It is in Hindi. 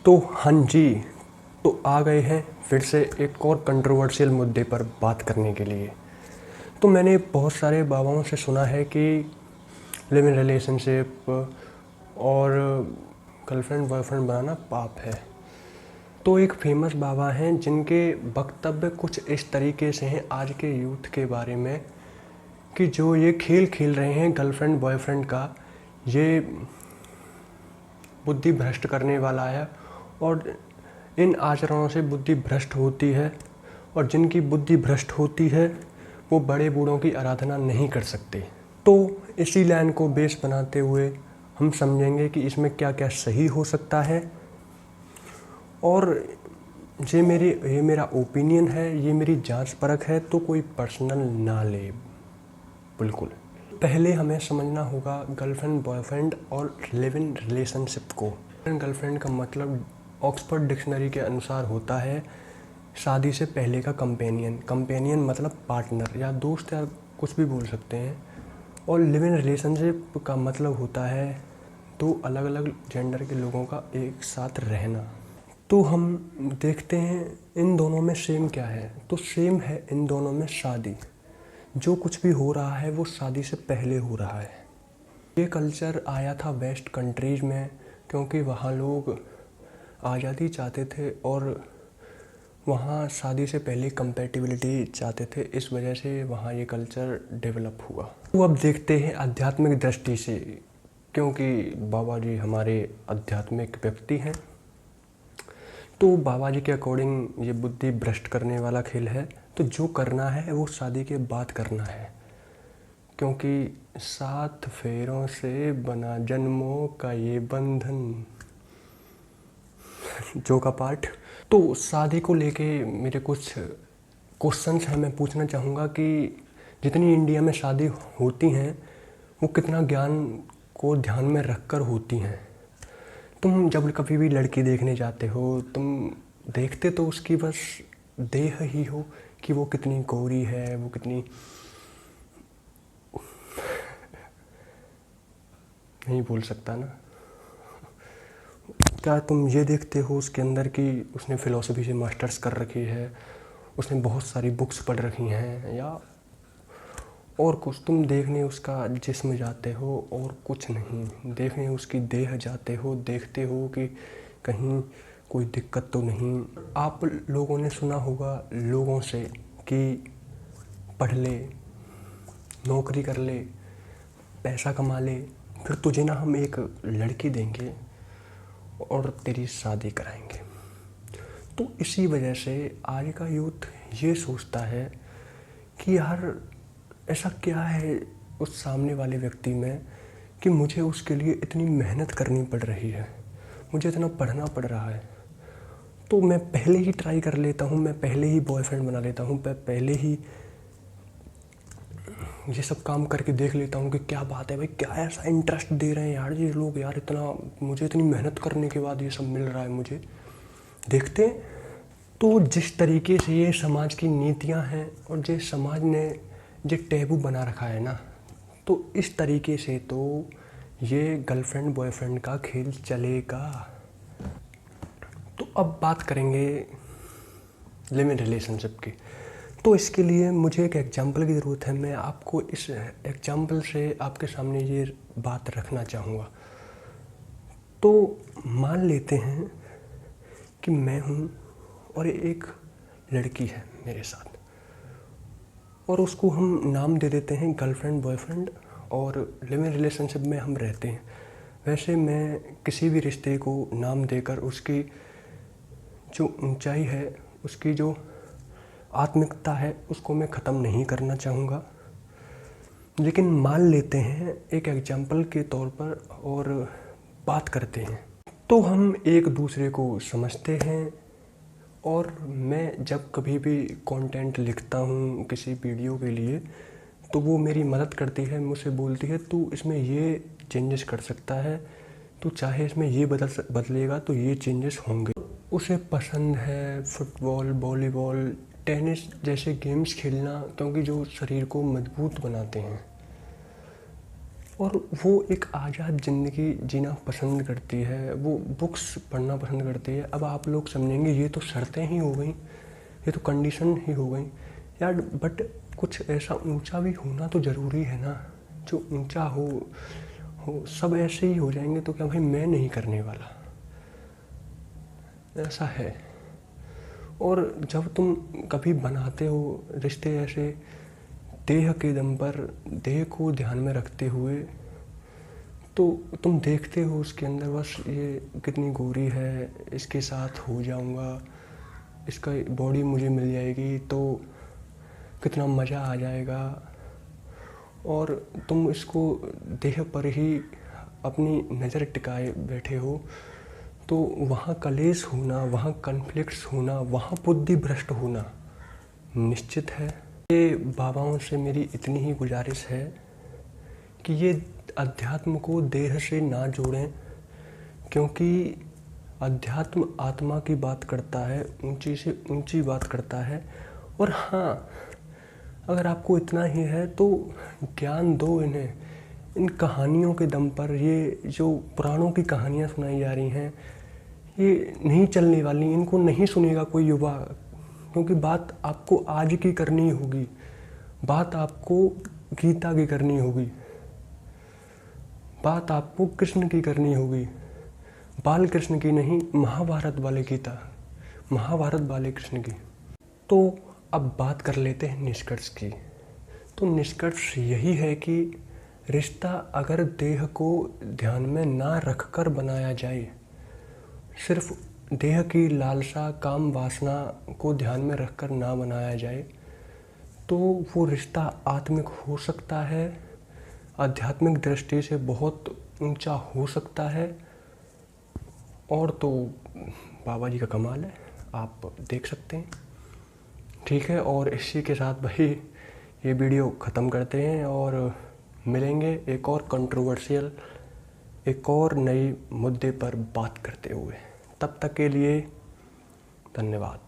तो हाँ जी, तो आ गए हैं फिर से एक और कंट्रोवर्शियल मुद्दे पर बात करने के लिए। तो मैंने बहुत सारे बाबाओं से सुना है कि लिव इन रिलेशनशिप और गर्लफ्रेंड बॉयफ्रेंड बनाना पाप है। तो एक फेमस बाबा हैं जिनके वक्तव्य कुछ इस तरीके से हैं आज के यूथ के बारे में कि जो ये खेल खेल रहे हैं गर्लफ्रेंड बॉयफ्रेंड का, ये बुद्धि भ्रष्ट करने वाला है और इन आचरणों से बुद्धि भ्रष्ट होती है और जिनकी बुद्धि भ्रष्ट होती है वो बड़े बूढ़ों की आराधना नहीं कर सकते। तो इसी लाइन को बेस बनाते हुए हम समझेंगे कि इसमें क्या क्या सही हो सकता है और ये मेरा ओपिनियन है, ये मेरी जांच परख है, तो कोई पर्सनल ना ले। बिल्कुल पहले हमें समझना होगा गर्लफ्रेंड बॉयफ्रेंड और लिव इन रिलेशनशिप को। गर्लफ्रेंड का मतलब ऑक्सफोर्ड डिक्शनरी के अनुसार होता है शादी से पहले का कंपेनियन। कंपेनियन मतलब पार्टनर या दोस्त या कुछ भी बोल सकते हैं। और लिव इन रिलेशनशिप का मतलब होता है दो अलग अलग जेंडर के लोगों का एक साथ रहना। तो हम देखते हैं इन दोनों में सेम क्या है। तो सेम है इन दोनों में शादी। जो कुछ भी हो रहा है वो शादी से पहले हो रहा है। ये कल्चर आया था वेस्ट कंट्रीज़ में क्योंकि वहाँ लोग आज़ादी चाहते थे और वहाँ शादी से पहले कंपैटिबिलिटी चाहते थे, इस वजह से वहाँ ये कल्चर डेवलप हुआ। तो अब देखते हैं आध्यात्मिक दृष्टि से, क्योंकि बाबा जी हमारे आध्यात्मिक व्यक्ति हैं। तो बाबा जी के अकॉर्डिंग ये बुद्धि भ्रष्ट करने वाला खेल है। तो जो करना है वो शादी के बाद करना है, क्योंकि 7 फेरों से बना जन्मों का ये बंधन जो का पार्ट। तो शादी को लेके मेरे कुछ क्वेश्चंस हैं, मैं पूछना चाहूँगा कि जितनी इंडिया में शादी होती हैं वो कितना ज्ञान को ध्यान में रखकर होती हैं। तुम जब कभी भी लड़की देखने जाते हो तुम देखते तो उसकी बस देह ही हो कि वो कितनी गोरी है, वो कितनी नहीं बोल सकता ना। क्या तुम ये देखते हो उसके अंदर कि उसने फ़िलॉसफी से मास्टर्स कर रखी है, उसने बहुत सारी बुक्स पढ़ रखी हैं, या और कुछ तुम देखने उसका जिस्म जाते हो और कुछ नहीं, देखने उसकी देह जाते हो, देखते हो कि कहीं कोई दिक्कत तो नहीं। आप लोगों ने सुना होगा लोगों से कि पढ़ ले, नौकरी कर ले, पैसा कमा ले, फिर तुझे ना हम एक लड़की देंगे और तेरी शादी कराएंगे। तो इसी वजह से आज का यूथ ये सोचता है कि यार ऐसा क्या है उस सामने वाले व्यक्ति में कि मुझे उसके लिए इतनी मेहनत करनी पड़ रही है, मुझे इतना पढ़ना पड़ रहा है, तो मैं पहले ही ट्राई कर लेता हूँ, मैं पहले ही बॉयफ्रेंड बना लेता हूँ, मैं पहले ही ये सब काम करके देख लेता हूँ कि क्या बात है भाई, क्या ऐसा इंटरेस्ट दे रहे हैं यार ये लोग, यार इतना मुझे इतनी मेहनत करने के बाद ये सब मिल रहा है मुझे। देखते हैं तो जिस तरीके से ये समाज की नीतियाँ हैं और जिस समाज ने जो टैबू बना रखा है ना, तो इस तरीके से तो ये गर्लफ्रेंड बॉयफ्रेंड का खेल चलेगा। तो अब बात करेंगे लिव इन रिलेशनशिप की। तो इसके लिए मुझे एक एग्जांपल की ज़रूरत है। मैं आपको इस एग्जांपल से आपके सामने ये बात रखना चाहूँगा। तो मान लेते हैं कि मैं हूँ और एक लड़की है मेरे साथ और उसको हम नाम दे देते हैं गर्लफ्रेंड बॉयफ्रेंड और लिव इन रिलेशनशिप में हम रहते हैं। वैसे मैं किसी भी रिश्ते को नाम देकर उसकी जो ऊंचाई है, उसकी जो आत्मिकता है, उसको मैं ख़त्म नहीं करना चाहूँगा। लेकिन मान लेते हैं एक एग्जाम्पल के तौर पर और बात करते हैं। तो हम एक दूसरे को समझते हैं और मैं जब कभी भी कंटेंट लिखता हूँ किसी वीडियो के लिए तो वो मेरी मदद करती है, मुझसे बोलती है तू इसमें ये चेंजेस कर सकता है, तू चाहे इसमें ये बदलेगा तो ये चेंजेस होंगे। उसे पसंद है फुटबॉल, वॉलीबॉल, टेनिस जैसे गेम्स खेलना, क्योंकि जो शरीर को मजबूत बनाते हैं। और वो एक आज़ाद ज़िंदगी जीना पसंद करती है, वो बुक्स पढ़ना पसंद करती है। अब आप लोग समझेंगे ये तो शर्तें ही हो गई, ये तो कंडीशन ही हो गई यार, बट कुछ ऐसा ऊंचा भी होना तो ज़रूरी है ना, जो ऊंचा हो सब ऐसे ही हो जाएंगे तो क्या भाई मैं नहीं करने वाला, ऐसा है। और जब तुम कभी बनाते हो रिश्ते ऐसे देह के दम पर, देह को ध्यान में रखते हुए, तो तुम देखते हो उसके अंदर बस ये कितनी गोरी है, इसके साथ हो जाऊंगा, इसका बॉडी मुझे मिल जाएगी तो कितना मज़ा आ जाएगा, और तुम इसको देह पर ही अपनी नज़र टिकाए बैठे हो, तो वहाँ कलेश होना, वहाँ कॉन्फ्लिक्ट्स होना, वहाँ बुद्धि भ्रष्ट होना निश्चित है। ये बाबाओं से मेरी इतनी ही गुजारिश है कि ये अध्यात्म को देह से ना जोड़ें, क्योंकि अध्यात्म आत्मा की बात करता है, ऊंची से ऊंची बात करता है। और हाँ, अगर आपको इतना ही है तो ज्ञान दो इन्हें, इन कहानियों के दम पर। ये जो पुराणों की कहानियाँ सुनाई जा रही हैं ये नहीं चलने वाली, इनको नहीं सुनेगा कोई युवा, क्योंकि बात आपको आज की करनी होगी, बात आपको गीता की करनी होगी, बात आपको कृष्ण की करनी होगी, बाल कृष्ण की नहीं, महाभारत वाले गीता, महाभारत वाले कृष्ण की। तो अब बात कर लेते हैं निष्कर्ष की। तो निष्कर्ष यही है कि रिश्ता अगर देह को ध्यान में ना रखकर बनाया जाए, सिर्फ देह की लालसा काम वासना को ध्यान में रखकर ना बनाया जाए, तो वो रिश्ता आत्मिक हो सकता है, आध्यात्मिक दृष्टि से बहुत ऊंचा हो सकता है। और तो बाबा जी का कमाल है, आप देख सकते हैं। ठीक है, और इसी के साथ भाई ये वीडियो ख़त्म करते हैं और मिलेंगे एक और कंट्रोवर्शियल, एक और नए मुद्दे पर बात करते हुए। तब तक के लिए धन्यवाद।